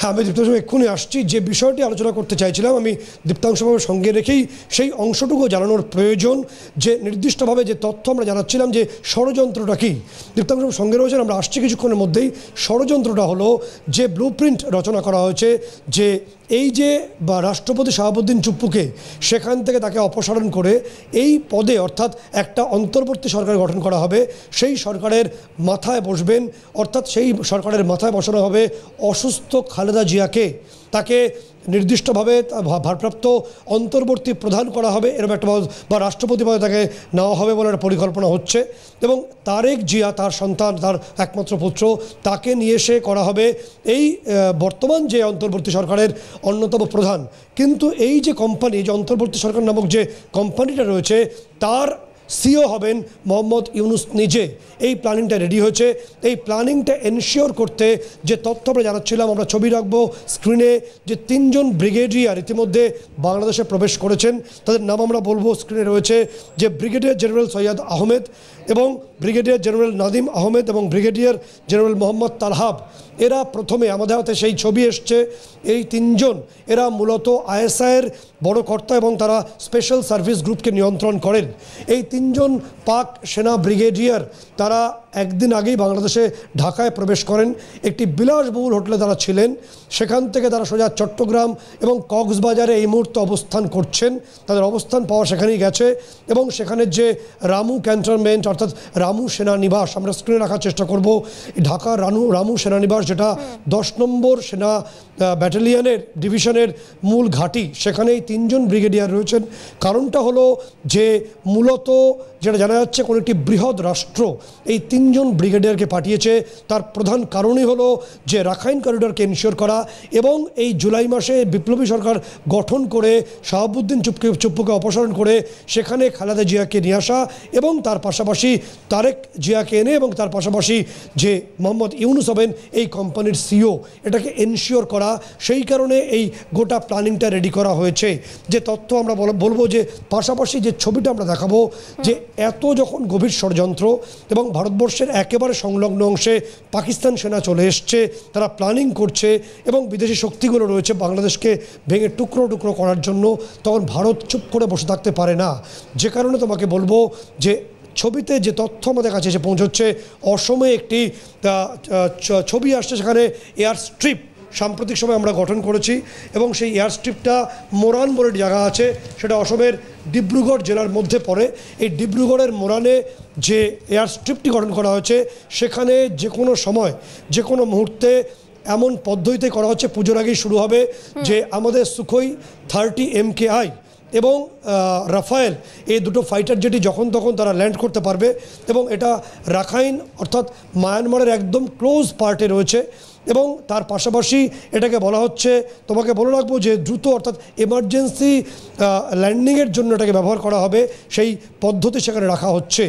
হ্যাঁ, আমি দীপ্তাংশ এক্ষুনি আসছি। যে বিষয়টি আলোচনা করতে চাইছিলাম, আমি দীপ্তাংশবাবুর সঙ্গে রেখেই সেই অংশটুকু জানানোর প্রয়োজন যে নির্দিষ্টভাবে যে তথ্য আমরা জানাচ্ছিলাম যে ষড়যন্ত্রটা কী। দীপ্তাংশবাবুর সঙ্গে রয়েছেন, আমরা আসছি কিছুক্ষণের মধ্যেই। ষড়যন্ত্রটা হলো যে ব্লুপ্রিন্ট রচনা করা হয়েছে, যে এই যে বা রাষ্ট্রপতি শাহাবুদ্দিন চুপ্পুকে সেখান থেকে তাকে অপসারণ করে এই পদে অর্থাৎ একটা অন্তর্বর্তী সরকার গঠন করা হবে, সেই সরকারের মাথায় বসবেন, অর্থাৎ সেই সরকারের মাথায় বসানো হবে অসুস্থ খালেদা জিয়াকে। তাকে নির্দিষ্টভাবে ভারপ্রাপ্ত অন্তর্বর্তী প্রধান করা হবে, এরকম একটা বা রাষ্ট্রপতি পদে তাকে নেওয়া হবে বলে একটা পরিকল্পনা হচ্ছে। এবং তারেক জিয়া, তার সন্তান, তার একমাত্র পুত্র, তাকে নিয়ে এসে করা হবে এই বর্তমান যে অন্তর্বর্তী সরকারের অন্যতম প্রধান। কিন্তু এই যে কোম্পানি, যে অন্তর্বর্তী সরকার নামক যে কোম্পানিটা রয়েছে, তার সিও হবেন মোহাম্মদ ইউনুস নিজে। এই প্ল্যানিংটা রেডি হয়েছে। এই প্ল্যানিংটা এনশিওর করতে যে তথ্য আমরা জানাচ্ছিলাম, আমরা ছবি রাখবো স্ক্রিনে, যে 3 জন ব্রিগেডিয়ার ইতিমধ্যে বাংলাদেশে প্রবেশ করেছেন। তাদের নাম আমরা বলবো, স্ক্রিনে রয়েছে যে ব্রিগেডিয়ার জেনারেল সৈয়দ আহমেদ এবং ব্রিগেডিয়ার জেনারেল নাদিম আহমেদ এবং ব্রিগেডিয়ার জেনারেল মোহাম্মদ তালহাব। এরা প্রথমে আমাদের হাতে সেই ছবি এসছে। এই 3 জন এরা মূলত আইএসআইয়ের বড় কর্তা এবং তারা স্পেশাল সার্ভিস গ্রুপকে নিয়ন্ত্রণ করেন। এই 3 জন পাক সেনা ব্রিগেডিয়ার তারা একদিন আগেই বাংলাদেশে ঢাকায় প্রবেশ করেন। একটি বিলাসবহুল হোটেলে তারা ছিলেন। সেখান থেকে তারা সোজা চট্টগ্রাম এবং কক্সবাজারে এই মুহূর্তে অবস্থান করছেন। তাদের অবস্থান পাওয়া সেখানেই গেছে এবং সেখানের যে রামু ক্যান্টনমেন্ট অর্থাৎ রামু সেনানিবাস, আমরা স্ক্রিনে রাখার চেষ্টা করব, ঢাকার রামু সেনানিবাস, যেটা 10 নম্বর সেনা ব্যাটালিয়নের ডিভিশনের মূল ঘাঁটি, সেখানেই 3 জন ব্রিগেডিয়ার রয়েছেন। কারণটা হলো যে মূলত যেটা জানা যাচ্ছে, কোনো একটি বৃহৎ রাষ্ট্র এই 3 জন ব্রিগেডিয়ারকে পাঠিয়েছে। তার প্রধান কারণই হলো যে রাখাইন করিডোরকে এনশিওর করা এবং এই জুলাই মাসে বিপ্লবী সরকার গঠন করে শাহাবুদ্দিন চুপ্পুকে অপসারণ করে সেখানে খালেদা জিয়াকে নিয়ে আসা এবং তার পাশাপাশি তারেক জিয়াকে এনে এবং তার পাশাপাশি যে মোহাম্মদ ইউনুস হবেন এই কোম্পানির সিও, এটাকে এনশিওর করা। সেই কারণে এই গোটা প্ল্যানিংটা রেডি করা হয়েছে। যে তথ্য আমরা বলবো, যে পাশাপাশি যে ছবিটা আমরা দেখাবো, যে এত যখন গভীর ষড়যন্ত্র এবং ভারতবর্ষের একেবারে সংলগ্ন অংশে পাকিস্তান সেনা চলে এসছে, তারা প্ল্যানিং করছে এবং বিদেশি শক্তিগুলো রয়েছে বাংলাদেশকে ভেঙে টুকরো টুকরো করার জন্য, তখন ভারত চুপ করে বসে থাকতে পারে না। যে কারণে তোমাকে বলবো যে ছবিতে যে তথ্য আমাদের কাছে এসে পৌঁছচ্ছে, অসমে একটি ছবি আসছে, সেখানে এয়ার স্ট্রিপ সাম্প্রতিক সময় আমরা গঠন করেছি এবং সেই এয়ার স্ট্রিপটা মোরান বলে জায়গা আছে, সেটা অসমের ডিব্রুগড় জেলার মধ্যে পড়ে। এই ডিব্রুগড়ের মোরানে যে এয়ার স্ট্রিপটি গঠন করা হয়েছে, সেখানে যে কোনো সময়, যে কোনো মুহূর্তে এমন পদ্ধতিতে করা হচ্ছে, পুজোর আগেই শুরু হবে, যে আমাদের সুখোই 30 MKI এবং রাফায়েল, এই দুটো ফাইটার জেটি যখন তখন তারা ল্যান্ড করতে পারবে এবং এটা রাখাইন অর্থাৎ মায়ানমারের একদম ক্লোজ পার্টে রয়েছে। এবং তার পাশাপাশি এটাকে বলা হচ্ছে, তোমাকে বলে রাখবো যে দ্রুত অর্থাৎ এমার্জেন্সি ল্যান্ডিংয়ের জন্য এটাকে ব্যবহার করা হবে, সেই পদ্ধতি সেখানে রাখা হচ্ছে।